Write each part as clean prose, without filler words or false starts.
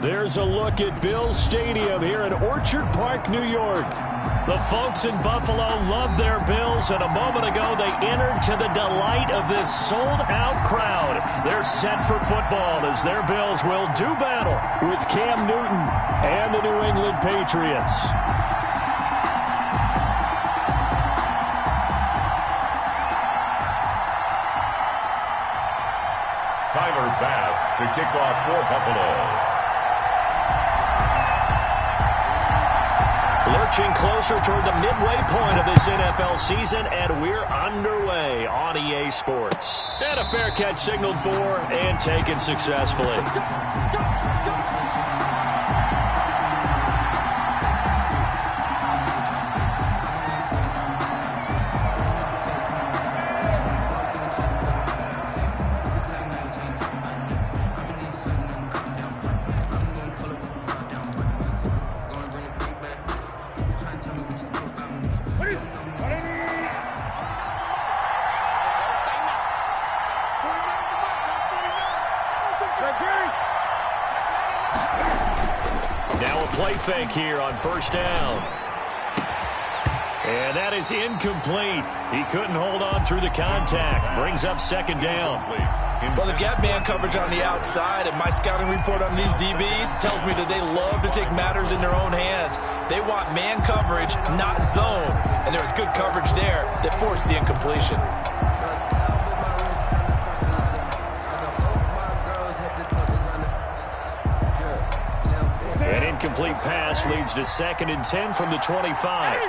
There's a look at Bills Stadium here in Orchard Park, New York. The folks in Buffalo love their Bills, and a moment ago they entered to the delight of this sold-out crowd. They're set for football as their Bills will do battle with Cam Newton and the New England Patriots. Tyler Bass to kick off for Buffalo. Lurching closer toward the midway point of this NFL season, and we're underway on EA Sports. And a fair catch signaled for and taken successfully. Now a play fake here on first down. And that is incomplete. He couldn't hold on through the contact. Brings up second down. Well, they've got man coverage on the outside, and my scouting report on these DBs tells me that they love to take matters in their own hands. They want man coverage, not zone. And there was good coverage there that forced the incompletion. An incomplete pass leads to 2nd and 10 from the 25.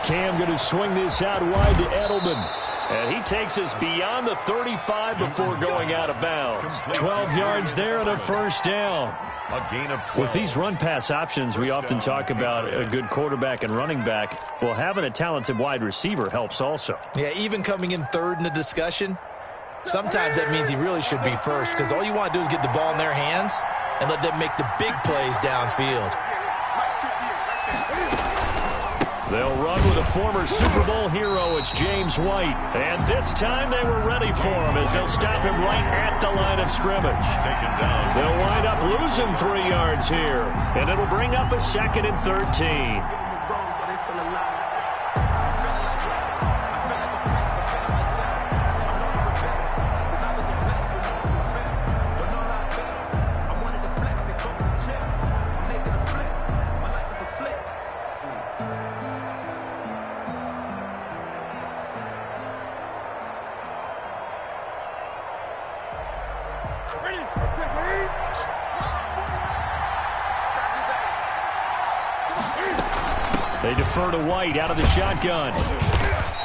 Cam going to swing this out wide to Edelman. And he takes us beyond the 35 before going out of bounds. 12 yards there and a first down. A gain of 12. With these run-pass options, we often talk about a good quarterback and running back. Well, having a talented wide receiver helps also. Yeah, even coming in third in the discussion, sometimes that means he really should be first, because all you want to do is get the ball in their hands and let them make the big plays downfield. They'll run with a former Super Bowl hero. It's James White. And this time they were ready for him as they'll stop him right at the line of scrimmage. Taken down. They'll wind up losing 3 yards here. And it'll bring up a 2nd and 13. They defer to White out of the shotgun.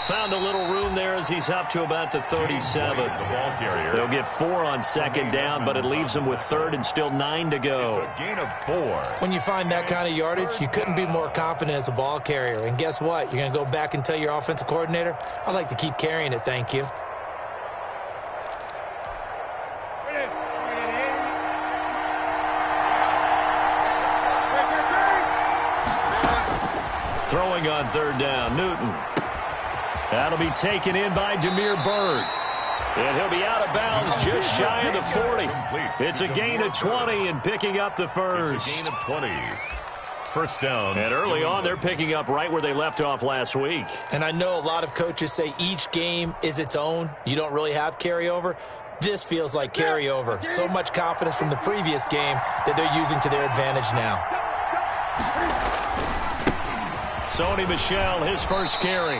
Found a little room there as he's up to about the 37. The ball carrier. They'll get 4 on 2nd down, but it leaves them with 3rd and still 9 to go. It's a gain of 4. When you find that kind of yardage, you couldn't be more confident as a ball carrier. And guess what? You're going to go back and tell your offensive coordinator, I'd like to keep carrying it, thank you. Throwing on 3rd down, Newton. That'll be taken in by Damiere Byrd. And he'll be out of bounds just shy of the 40. It's a gain of 20 and picking up the first. It's a gain of 20. First down. And early on, they're picking up right where they left off last week. And I know a lot of coaches say each game is its own. You don't really have carryover. This feels like carryover. So much confidence from the previous game that they're using to their advantage now. Sony Michel, his first carry.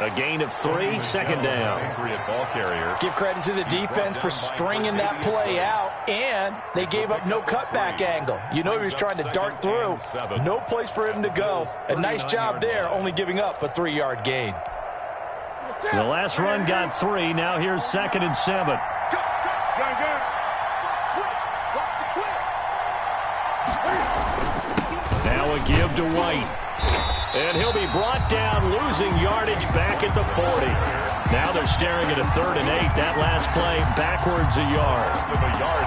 A gain of 3, 2nd down. Ball carrier. Give credit to the defense for stringing that play out, and they gave up no cutback angle. You know he was trying to dart through. No place for him to go. A nice job there, only giving up a 3-yard gain. The last run got 3. Now here's 2nd and 7. Now a give to White. And he'll be brought down, losing yardage back at the 40. Now they're staring at a 3rd and 8. That last play backwards a yard.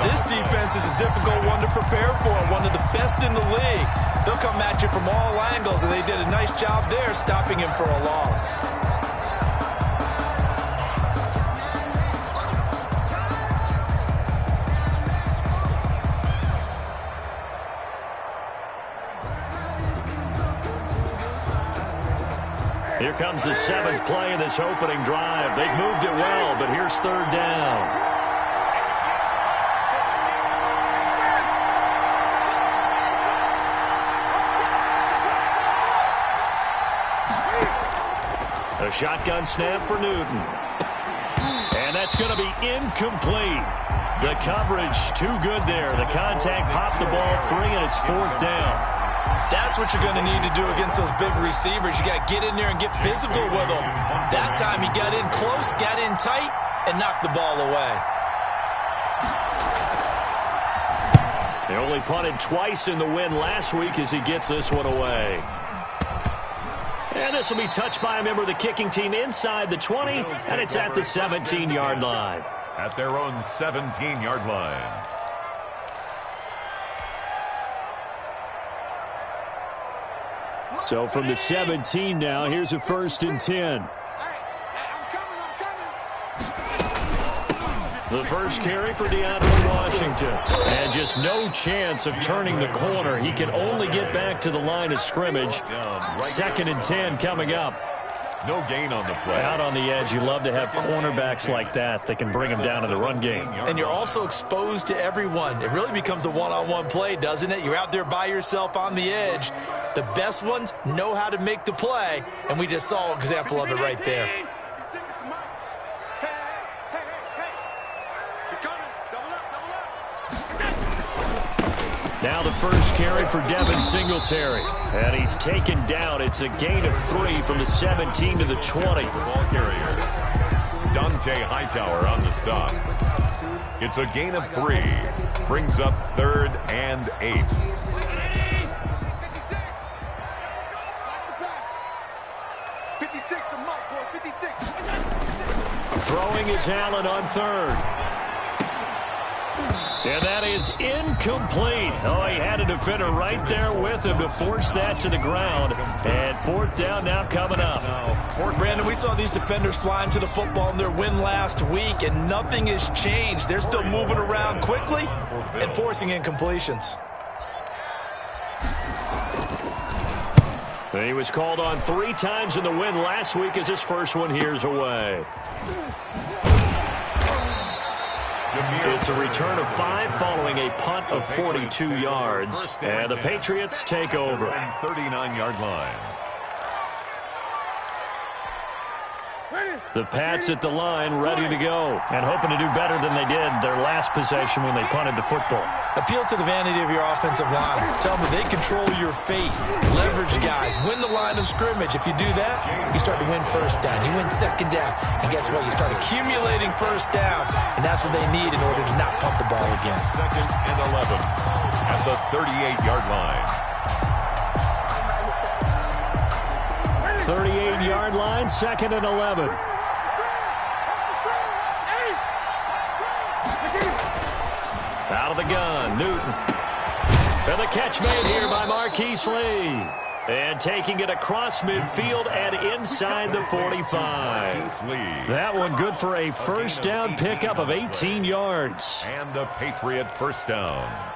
This defense is a difficult one to prepare for, one of the best in the league. They'll come at you from all angles, and they did a nice job there stopping him for a loss. comes the 7th play of this opening drive. They've moved it well, but here's 3rd down. A shotgun snap for Newton. And that's going to be incomplete. The coverage too good there. The contact popped the ball free, and it's 4th down. That's what you're going to need to do against those big receivers. You got to get in there and get physical with them. That time he got in close, got in tight, and knocked the ball away. They only punted twice in the win last week as he gets this one away. And this will be touched by a member of the kicking team inside the 20, and it's at the 17-yard line. At their own 17-yard line. So from the 17 now, here's a 1st and 10. The first carry for DeAndre Washington. And just no chance of turning the corner. He can only get back to the line of scrimmage. 2nd and 10 coming up. No gain on the play. Out on the edge, you love to have cornerbacks like that can bring him down in the run game. And you're also exposed to everyone. It really becomes a one-on-one play, doesn't it? You're out there by yourself on the edge. The best ones know how to make the play, and we just saw an example of it right there. Now the first carry for Devin Singletary. And he's taken down. It's a gain of 3 from the 17 to the 20. Ball carrier. Dante Hightower on the stop. It's a gain of 3. Brings up 3rd and 8. Throwing is Allen on 3rd. And that is incomplete. Oh, he had a defender right there with him to force that to the ground. And 4th down now coming up. Brandon, we saw these defenders flying to the football in their win last week, and nothing has changed. They're still moving around quickly and forcing incompletions. He was called on 3 times in the win last week as his first one here's away. It's a return of 5 following a punt of 42 yards. And the Patriots take over. 39-yard line. The Pats at the line, ready to go, and hoping to do better than they did their last possession when they punted the football. Appeal to the vanity of your offensive line. Tell them they control your fate. Leverage guys. Win the line of scrimmage. If you do that, you start to win 1st down. You win 2nd down. And guess what? You start accumulating 1st downs, and that's what they need in order to not punt the ball again. 2nd and 11 at the 38-yard line. 38-yard line, 2nd and 11. Out of the gun, Newton. And the catch made here by Marquise Lee. And taking it across midfield and inside the 45. That one good for a 1st down pickup of 18 yards. And a Patriot 1st down.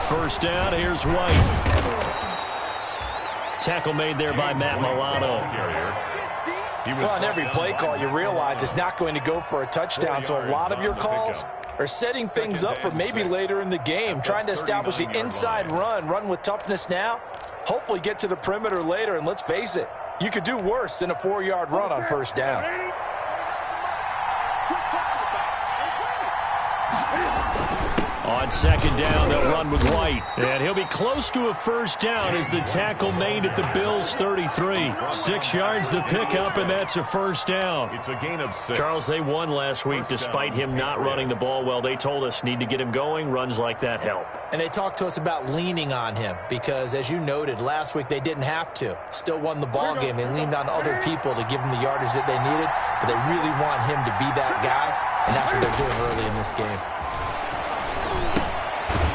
First down, here's White. Tackle made there by Matt Milano. Well, on every play call, you realize it's not going to go for a touchdown, so a lot of your calls are setting things up for maybe later in the game, trying to establish the inside run with toughness now, hopefully get to the perimeter later, and let's face it, you could do worse than a 4-yard run on 1st down. On 2nd down, they'll run with White. And he'll be close to a 1st down as the tackle made at the Bills' 33. 6 yards the pickup, and that's a 1st down. It's a gain of 6. Charles, they won last week despite him not running the ball well. They told us need to get him going. Runs like that help. And they talked to us about leaning on him because, as you noted, last week they didn't have to. Still won the ball game. They leaned on other people to give them the yardage that they needed, but they really want him to be that guy, and that's what they're doing early in this game.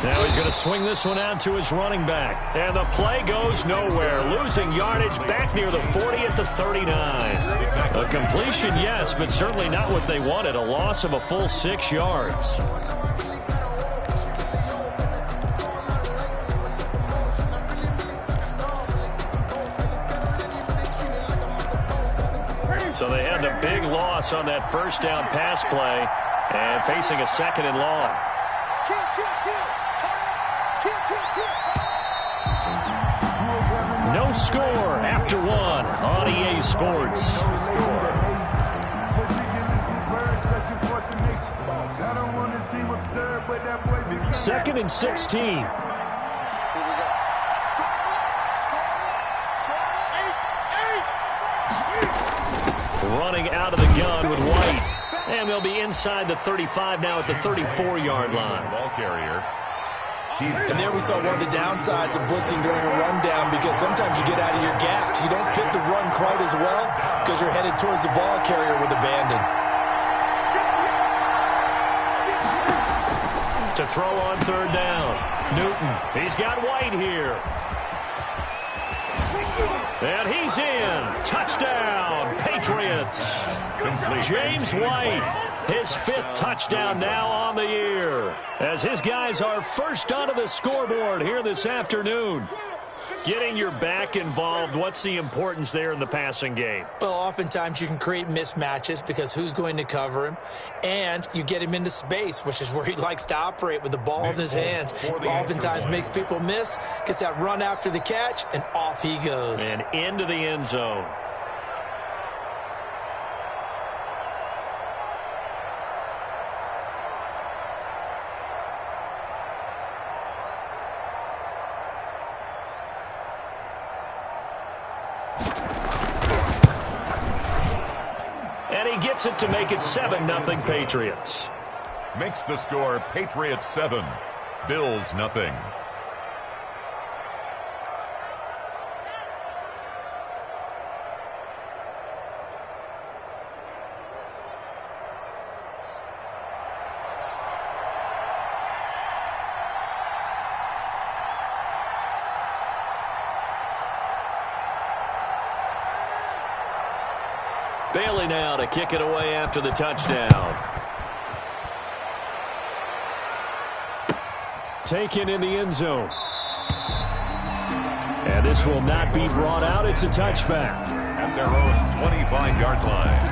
Now he's going to swing this one out to his running back. And the play goes nowhere. Losing yardage back near the 40 at the 39. A completion, yes, but certainly not what they wanted. A loss of a full 6 yards. So they had the big loss on that first down pass play and facing a 2nd and long. No score after 1 on EA Sports. Second and 16. Running out of the gun with White. And they'll be inside the 35 now at the 34-yard line. Ball carrier. And there we saw one of the downsides of blitzing during a rundown, because sometimes you get out of your gaps. You don't fit the run quite as well because you're headed towards the ball carrier with abandon. To throw on 3rd down. Newton. He's got White here. And he's in. Touchdown, Patriots. James White, his 5th touchdown now on the year, as his guys are first onto the scoreboard here this afternoon. Getting your back involved, what's the importance there in the passing game? Well, oftentimes you can create mismatches because who's going to cover him? And you get him into space, which is where he likes to operate with the ball in his hands. Oftentimes makes people miss, gets that run after the catch, and off he goes. And into the end zone. Gets it to make it 7-0 Patriots. Makes the score Patriots 7, Bills nothing. Bailey now to kick it away after the touchdown. Taken in the end zone. And this will not be brought out. It's a touchback. At their own 25-yard line.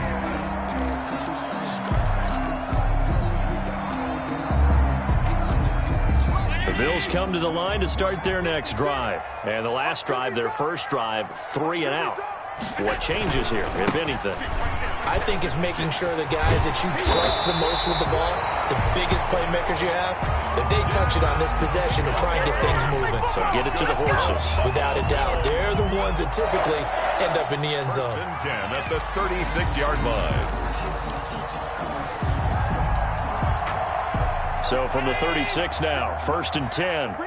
The Bills come to the line to start their next drive. And the last drive, their first drive, 3 and out. What changes here, if anything? I think it's making sure the guys that you trust the most with the ball, the biggest playmakers you have, that they touch it on this possession to try and get things moving. So get it to the horses. Without a doubt. They're the ones that typically end up in the end zone. 10 at the 36-yard line. So from the 36 now, 1st and 10.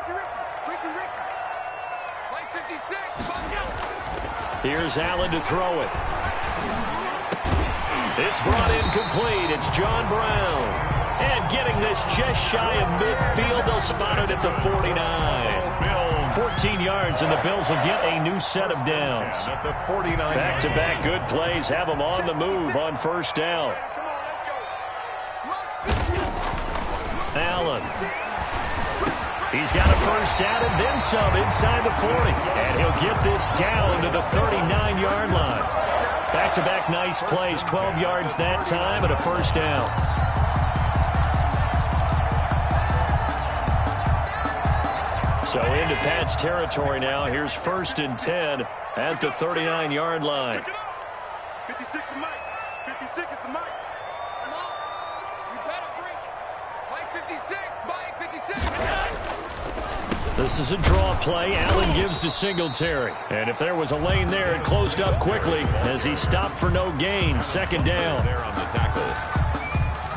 Here's Allen to throw it. It's brought in complete. It's John Brown. And getting this just shy of midfield. They'll spot it at the 49. 14 yards, and the Bills will get a new set of downs. Back-to-back good plays have them on the move on 1st down. Allen. He's got a first down and then some inside the 40. And he'll get this down to the 39-yard line. Back-to-back nice plays, 12 yards that time and a first down. So into Pat's territory now. Here's 1st and 10 at the 39-yard line. 56 is Mike. 56 is the Mike. Come on. You better bring it. Mike 56. Mike 56. This is a draw play. Allen gives to Singletary. And if there was a lane there, it closed up quickly as he stopped for no gain. 2nd down. There on the tackle.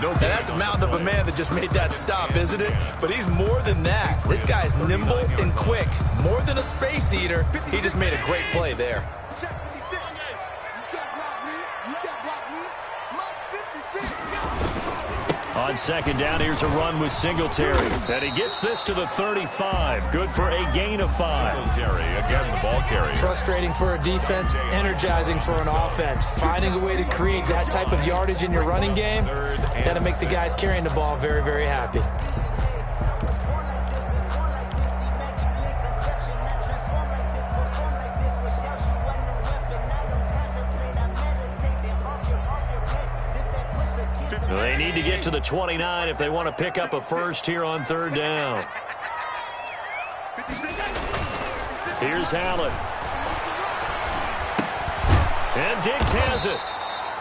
Now that's a mountain of a man that just made that stop, isn't it? But he's more than that. This guy's nimble and quick. More than a space eater. He just made a great play there. On second down, here's a run with Singletary. And he gets this to the 35. Good for a gain of 5. Singletary, again, the ball carrier. Frustrating for a defense, energizing for an offense. Finding a way to create that type of yardage in your running game, that'll make the guys carrying the ball very, very happy. They need to get to the 29 if they want to pick up a first here on third down. Here's Allen. And Diggs has it.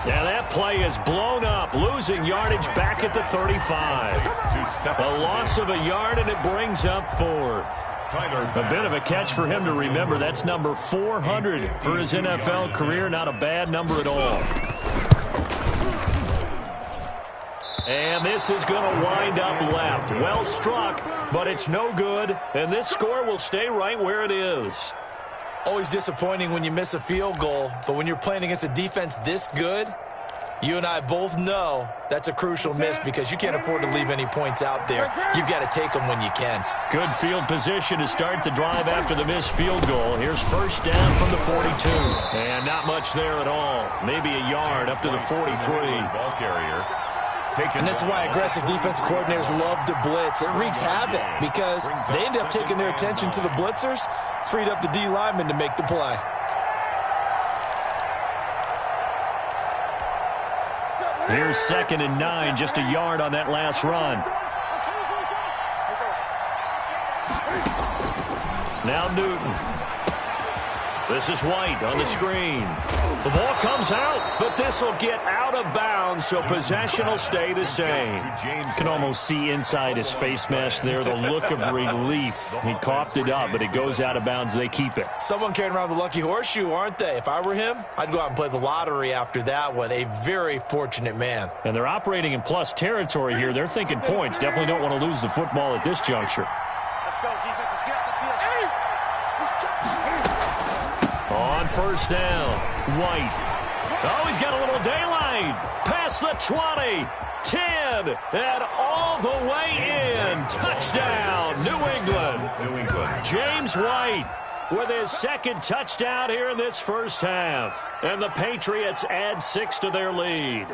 Now that play is blown up, losing yardage back at the 35. A loss of a yard, and it brings up fourth. A bit of a catch for him to remember. That's number 400 for his NFL career. Not a bad number at all. And this is going to wind up left. Well struck, but it's no good. And this score will stay right where it is. Always disappointing when you miss a field goal, but when you're playing against a defense this good, you and I both know that's a crucial miss because you can't afford to leave any points out there. You've got to take them when you can. Good field position to start the drive after the missed field goal. Here's first down from the 42. And not much there at all. Maybe a yard up to the 43. Ball carrier. And this is why aggressive defense coordinators love to blitz. It wreaks havoc because they end up taking their attention to the blitzers, freed up the D lineman to make the play. Here's 2nd and 9, just a yard on that last run. Now Newton. This is White on the screen. The ball comes out, but this will get out of bounds, so possession will stay the same. Can almost see inside his face mesh there, the look of relief. He coughed it up, but it goes out of bounds. They keep it. Someone carrying around the lucky horseshoe, aren't they? If I were him, I'd go out and play the lottery after that one. A very fortunate man. And they're operating in plus territory here. They're thinking points. Definitely don't want to lose the football at this juncture. Let's go, defense. Let's get off the field. On first down, White. Oh, he's got a little daylight. Past the 20, 10, and all the way in. Touchdown, New England. James White with his second touchdown here in this first half. And the Patriots add 6 to their lead.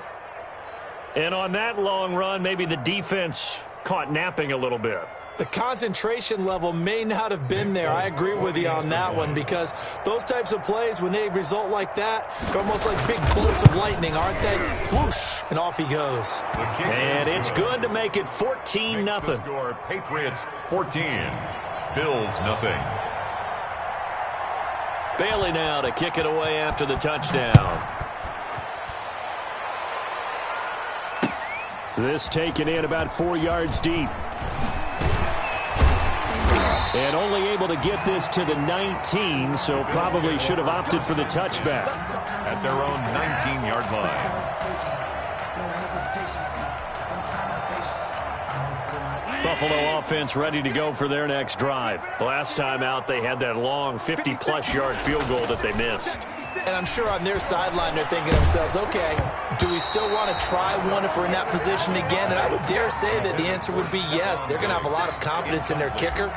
And on that long run, maybe the defense caught napping a little bit. The concentration level may not have been there. I agree with you on that one because those types of plays, when they result like that, they're almost like big bolts of lightning, aren't they? Whoosh, and off he goes. And it's good to make it 14-0. Score, Patriots 14, Bills nothing. Bailey now to kick it away after the touchdown. This taken in about 4 yards deep. And only able to get this to the 19, so probably should have opted for the touchback. At their own 19-yard line. Buffalo offense ready to go for their next drive. Last time out, they had that long 50-plus yard field goal that they missed. And I'm sure on their sideline they're thinking to themselves, okay, do we still want to try one if we're in that position again? And I would dare say that the answer would be yes. They're going to have a lot of confidence in their kicker.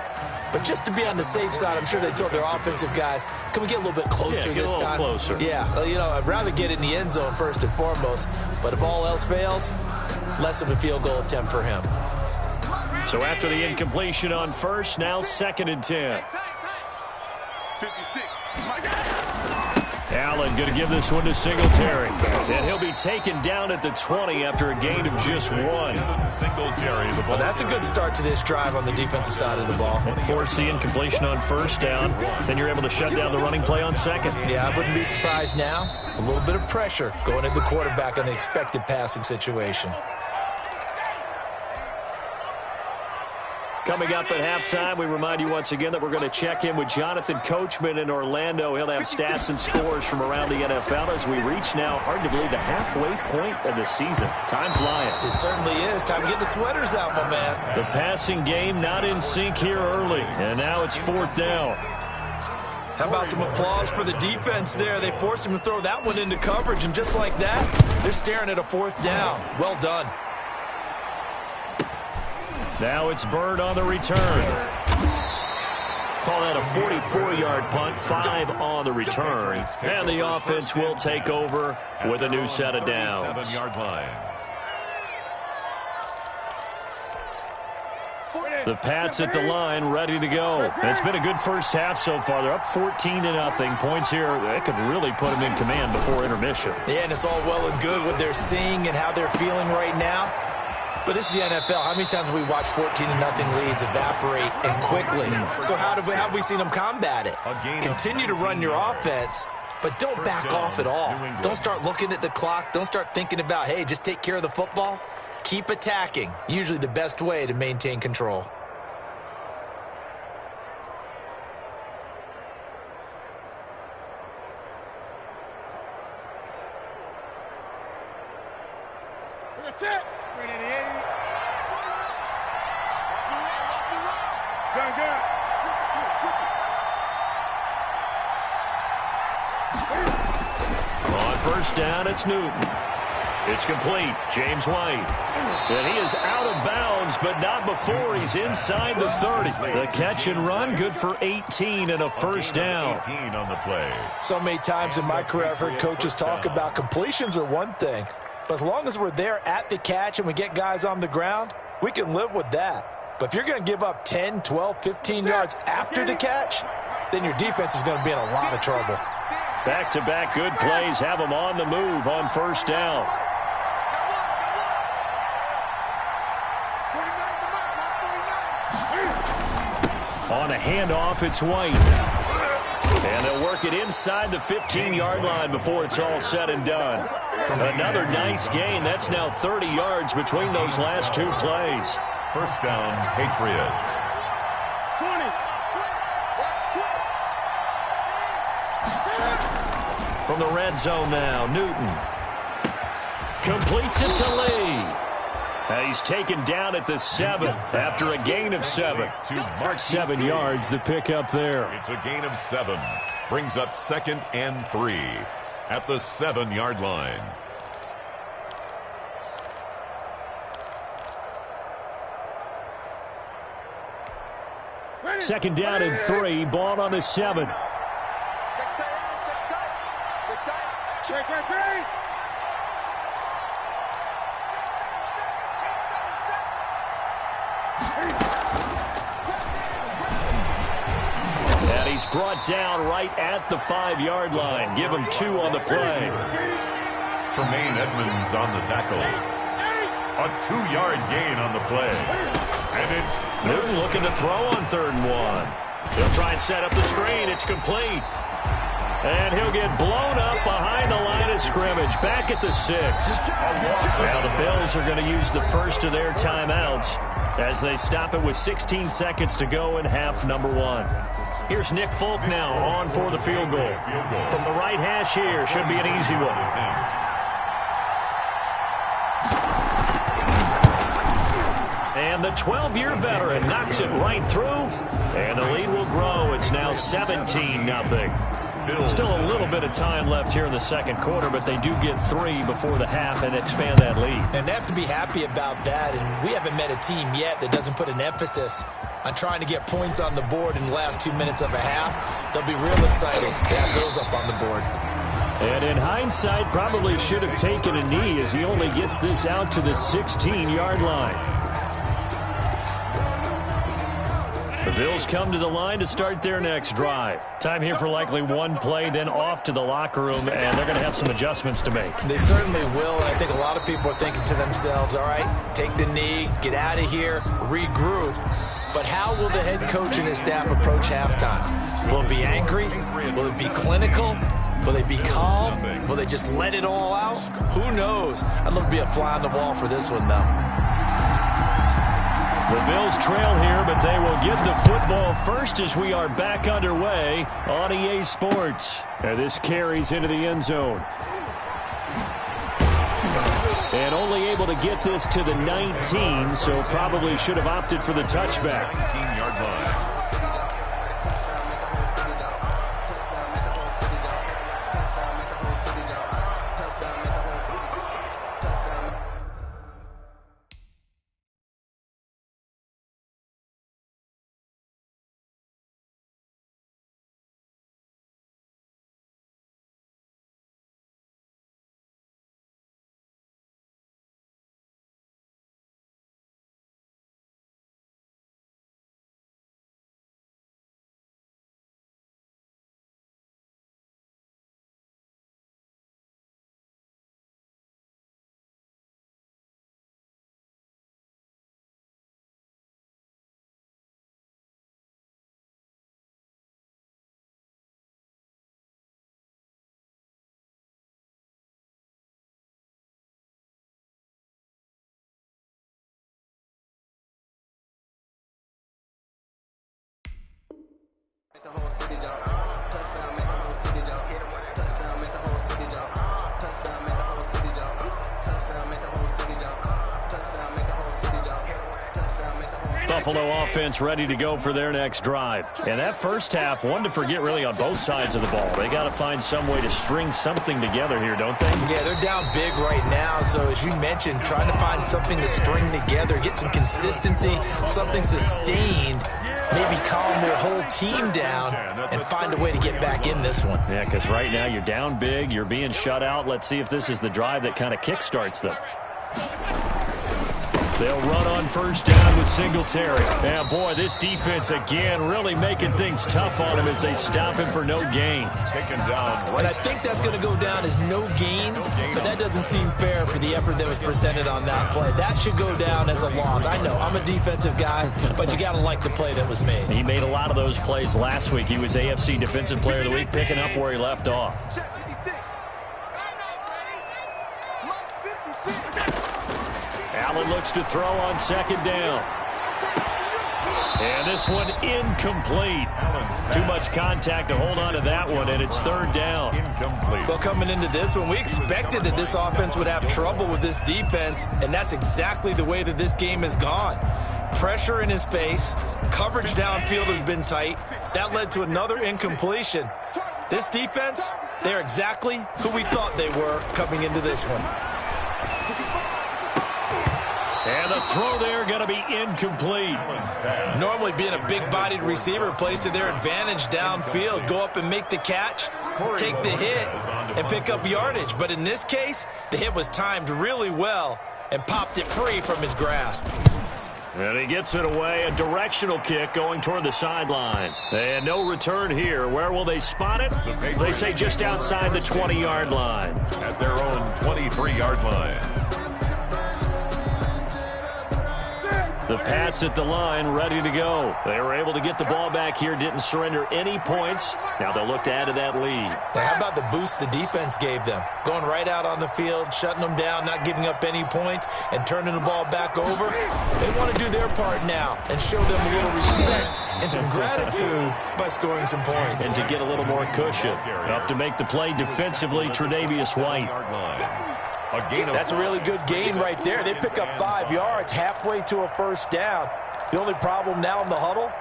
But just to be on the safe side, I'm sure they told their offensive guys, can we get a little bit closer this time? Closer. Yeah, well, you know, I'd rather get in the end zone first and foremost. But if all else fails, less of a field goal attempt for him. So after the incompletion on first, now 2nd and 10. 56. Allen going to give this one to Singletary. And he'll be taken down at the 20 after a gain of just 1. Singletary. Well, that's a good start to this drive on the defensive side of the ball. Force the incompletion on first down. Then you're able to shut down the running play on second. Yeah, I wouldn't be surprised now. A little bit of pressure going into the quarterback on the expected passing situation. Coming up at halftime, we remind you once again that we're going to check in with Jonathan Coachman in Orlando. He'll have stats and scores from around the NFL as we reach now, hard to believe, the halfway point of the season. Time flying. It certainly is. Time to get the sweaters out, my man. The passing game not in sync here early, and now it's 4th down. How about some applause for the defense there? They forced him to throw that one into coverage, and just like that, they're staring at a 4th down. Well done. Now it's Bird on the return. Call that a 44-yard punt, 5 on the return. And the offense will take over with a new set of downs. 7-yard line. The Pats at the line, ready to go. It's been a good first half so far. They're up 14-0. Points here, they could really put them in command before intermission. Yeah, and it's all well and good what they're seeing and how they're feeling right now. But this is the NFL. How many times have we watched 14-0 leads evaporate and quickly? So how have we seen them combat it? Continue to run your offense, but don't back off at all. Don't start looking at the clock. Don't start thinking about, hey, just take care of the football. Keep attacking. Usually the best way to maintain control. On first down, it's Newton. It's complete. James White. And he is out of bounds, but not before he's inside the 30. The catch and run, good for 18 and a first down. 18 on the play. So many times in my career I've heard coaches talk about completions are one thing, but as long as we're there at the catch and we get guys on the ground, we can live with that. But if you're going to give up 10, 12, 15 yards after the catch, then your defense is going to be in a lot of trouble. Back-to-back good plays have them on the move on first down. On a handoff, it's White. And they'll work it inside the 15-yard line before it's all said and done. Another nice gain. That's now 30 yards between those last two plays. First down, Patriots. 20. From the red zone now, Newton. Completes it to Lee. He's taken down at the 7 after a gain of 7. 7 yards, the pickup there. It's a gain of 7. Brings up 2nd and 3 at the 7-yard line. Second down and 3, ball on the 7. And he's brought down right at the 5-yard line. Give him 2 on the play. Tremaine Edmonds on the tackle. A 2-yard gain on the play. And it's Newton looking to throw on 3rd and 1. He'll try and set up the screen. It's complete. And he'll get blown up behind the line of scrimmage. Back at the 6. Now the Bills are going to use the first of their timeouts as they stop it with 16 seconds to go in half number 1. Here's Nick Folk now on for the field goal. From the right hash here, should be an easy one. And the 12-year veteran knocks it right through, and the lead will grow. It's now 17-0. Still a little bit of time left here in the second quarter, but they do get 3 before the half and expand that lead. And they have to be happy about that, and we haven't met a team yet that doesn't put an emphasis on trying to get points on the board in the last 2 minutes of a half. They'll be real excited to have those up on the board. And in hindsight, probably should have taken a knee as he only gets this out to the 16-yard line. The Bills come to the line to start their next drive. Time here for likely one play, then off to the locker room, and they're going to have some adjustments to make. They certainly will, and I think a lot of people are thinking to themselves, all right, take the knee, get out of here, regroup. But how will the head coach and his staff approach halftime? Will it be angry? Will it be clinical? Will they be calm? Will they just let it all out? Who knows? I'd love to be a fly on the wall for this one, though. The Bills trail here, but they will get the football first as we are back underway on EA Sports. And this carries into the end zone. And only able to get this to the 19, so probably should have opted for the touchback. 19-yard line. Buffalo offense ready to go for their next drive. And that first half, one to forget really on both sides of the ball. They got to find some way to string something together here, don't they? Yeah, they're down big right now. So as you mentioned, trying to find something to string together, get some consistency, something sustained, maybe calm their whole team down and find a way to get back in this one. Yeah, because right now you're down big, you're being shut out. Let's see if this is the drive that kind of kickstarts them. They'll run on first down with Singletary. And boy, this defense again really making things tough on him as they stop him for no gain. Taken down. And I think that's going to go down as no gain, but that doesn't seem fair for the effort that was presented on that play. That should go down as a loss. I know, I'm a defensive guy, but you got to like the play that was made. He made a lot of those plays last week. He was AFC Defensive Player of the Week, picking up where he left off. Allen looks to throw on second down. And this one incomplete. Too much contact to hold on to that one, and it's third down. Incomplete. Well, coming into this one, we expected that this offense would have trouble with this defense, and that's exactly the way that this game has gone. Pressure in his face. Coverage downfield has been tight. That led to another incompletion. This defense, they're exactly who we thought they were coming into this one. And the throw there going to be incomplete. Normally being a big-bodied receiver plays to their advantage downfield. Go up and make the catch, take the hit, and pick up yardage. But in this case, the hit was timed really well and popped it free from his grasp. And he gets it away. A directional kick going toward the sideline. And no return here. Where will they spot it? They say just outside the 20-yard line. At their own 23-yard line. The Pats at the line, ready to go. They were able to get the ball back here, didn't surrender any points. Now they'll look to add to that lead. Now, how about the boost the defense gave them? Going right out on the field, shutting them down, not giving up any points, and turning the ball back over. They want to do their part now and show them a little respect and some gratitude by scoring some points. And to get a little more cushion. Up to make the play defensively, Tre'Davious White. That's a really good gain right there. They pick up 5 yards halfway to a first down. The only problem now in the huddle,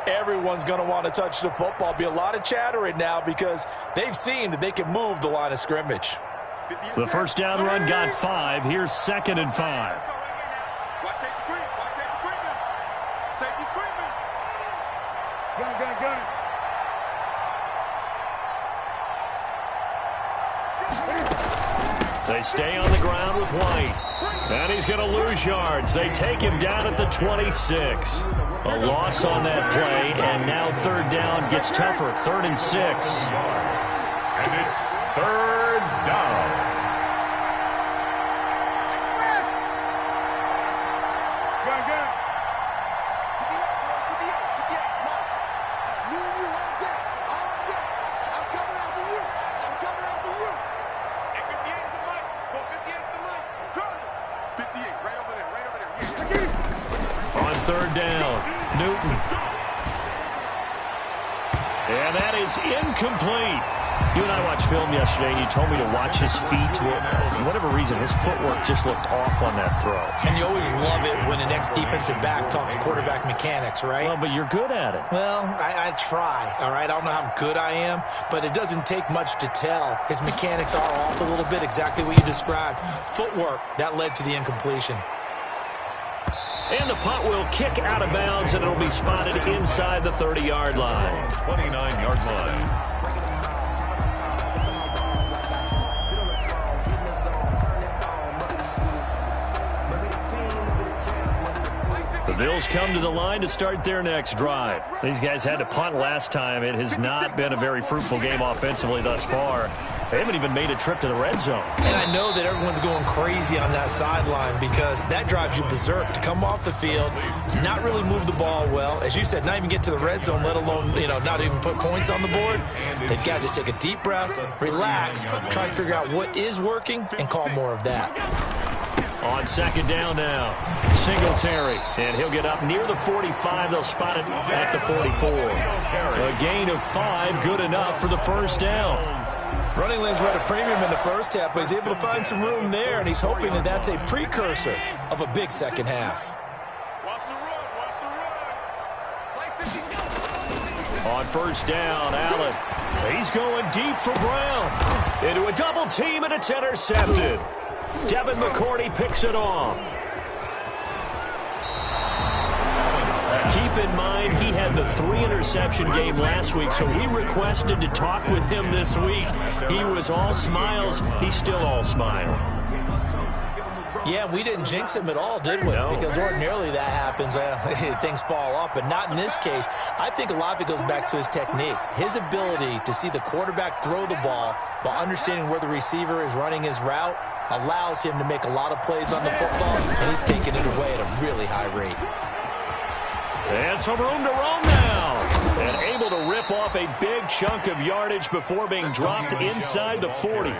everyone's going to want to touch the football. Be a lot of chattering now because they've seen that they can move the line of scrimmage. The first down run got 5. Here's 2nd and 5. Watch safety screen. Watch safety screen. Safety screen. Gun it. They stay on the ground with White. And he's going to lose yards. They take him down at the 26. A loss on that play, and now third down gets tougher. 3rd and 6. And it's third down. Third down, Newton. And that is incomplete. You and I watched film yesterday, and you told me to watch his feet. For whatever reason, his footwork just looked off on that throw. And you always love it when an ex-defensive back talks quarterback mechanics, right? Well, but you're good at it. Well, I try, all right? I don't know how good I am, but it doesn't take much to tell. His mechanics are off a little bit, exactly what you described. Footwork, that led to the incompletion. And the punt will kick out of bounds, and it'll be spotted inside the 30-yard line. 29-yard line. The Bills come to the line to start their next drive. These guys had to punt last time. It has not been a very fruitful game offensively thus far. They haven't even made a trip to the red zone. And I know that everyone's going crazy on that sideline because that drives you berserk to come off the field, not really move the ball well. As you said, not even get to the red zone, let alone, not even put points on the board. They've got to just take a deep breath, relax, try and figure out what is working, and call more of that. On second down now, Singletary, and he'll get up near the 45. They'll spot it at the 44. A gain of 5, good enough for the first down. Running lanes were at a premium in the first half, but he's able to find some room there, and he's hoping that that's a precursor of a big second half. Watch the run, watch the run. On first down, Allen. He's going deep for Brown. Into a double team, and it's intercepted. Devin McCourty picks it off. Keep in mind, he had the 3-interception game last week, so we requested to talk with him this week. He was all smiles. He's still all smile. Yeah, we didn't jinx him at all, did we? No. Because ordinarily that happens. Things fall off, but not in this case. I think a lot of it goes back to his technique. His ability to see the quarterback throw the ball while understanding where the receiver is running his route allows him to make a lot of plays on the football, and he's taking it away at a really high rate. And some room to roam now. And able to rip off a big chunk of yardage before being dropped inside the 40.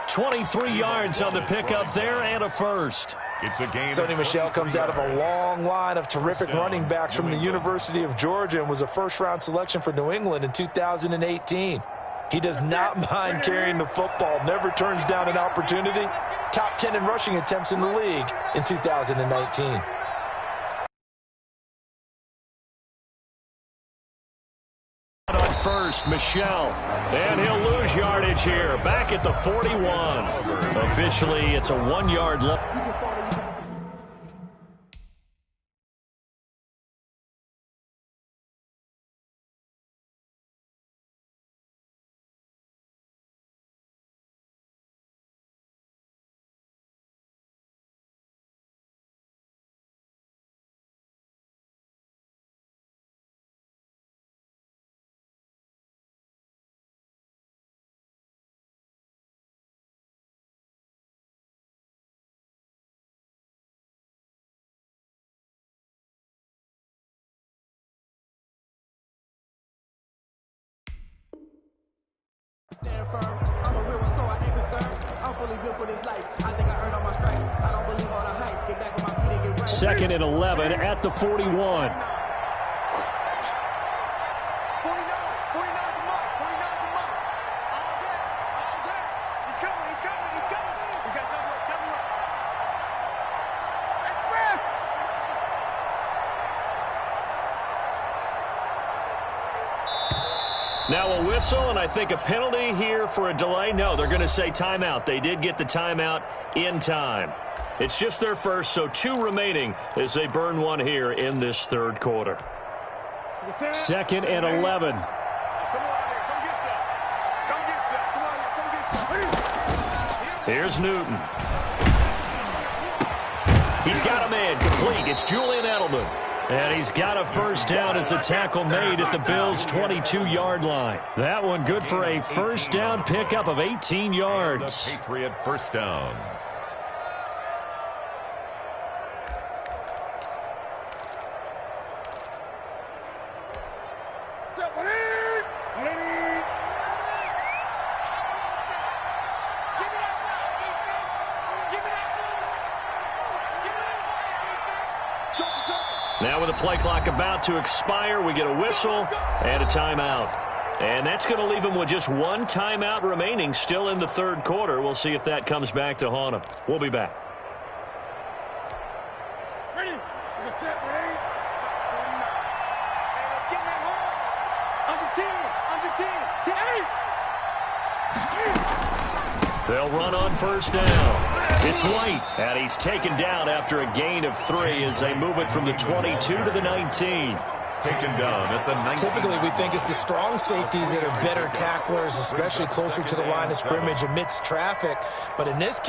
23 yards on the pickup there and a first. It's a game. Sony Michel comes out of a long line of terrific running backs from the University of Georgia and was a first-round selection for New England in 2018. He does not mind carrying the football, never turns down an opportunity. Top 10 in rushing attempts in the league in 2019. On first, Michel. And he'll lose yardage here. Back at the 41. Officially, it's a 1-yard loss. Stand firm. I'm a real one, so I ain't concerned. I'm fully built for this life. I think I earned all my stripes. I don't believe all the hype. Get back on my feet and get right. Second and 11 at the 41. 49 the mark. 49 the mark. All day. He's coming. We got double up. Now a whistle, and I think a penalty here for a delay. No, they're going to say timeout. They did get the timeout in time. It's just their first, so 2 remaining as they burn one here in this third quarter. Second and 11. Come on here. Come get some. Come on here. Come get some. Here's Newton. He's got a man complete. It's Julian Edelman. And he's got a first down as a tackle made at the Bills' 22-yard line. That one good for a first down pickup of 18 yards. The Patriot first down. Now with the play clock about to expire, we get a whistle and a timeout. And that's going to leave them with just 1 timeout remaining still in the third quarter. We'll see if that comes back to haunt them. We'll be back. Ready? We're set. Ready? 49. Hey, let's get that hard. Under 10. 10. They'll run on first down. It's White, and he's taken down after a gain of 3 as they move it from the 22 to the 19. Taken down at the 19. Typically, we think it's the strong safeties that are better tacklers, especially closer to the line of scrimmage amidst traffic. But in this case,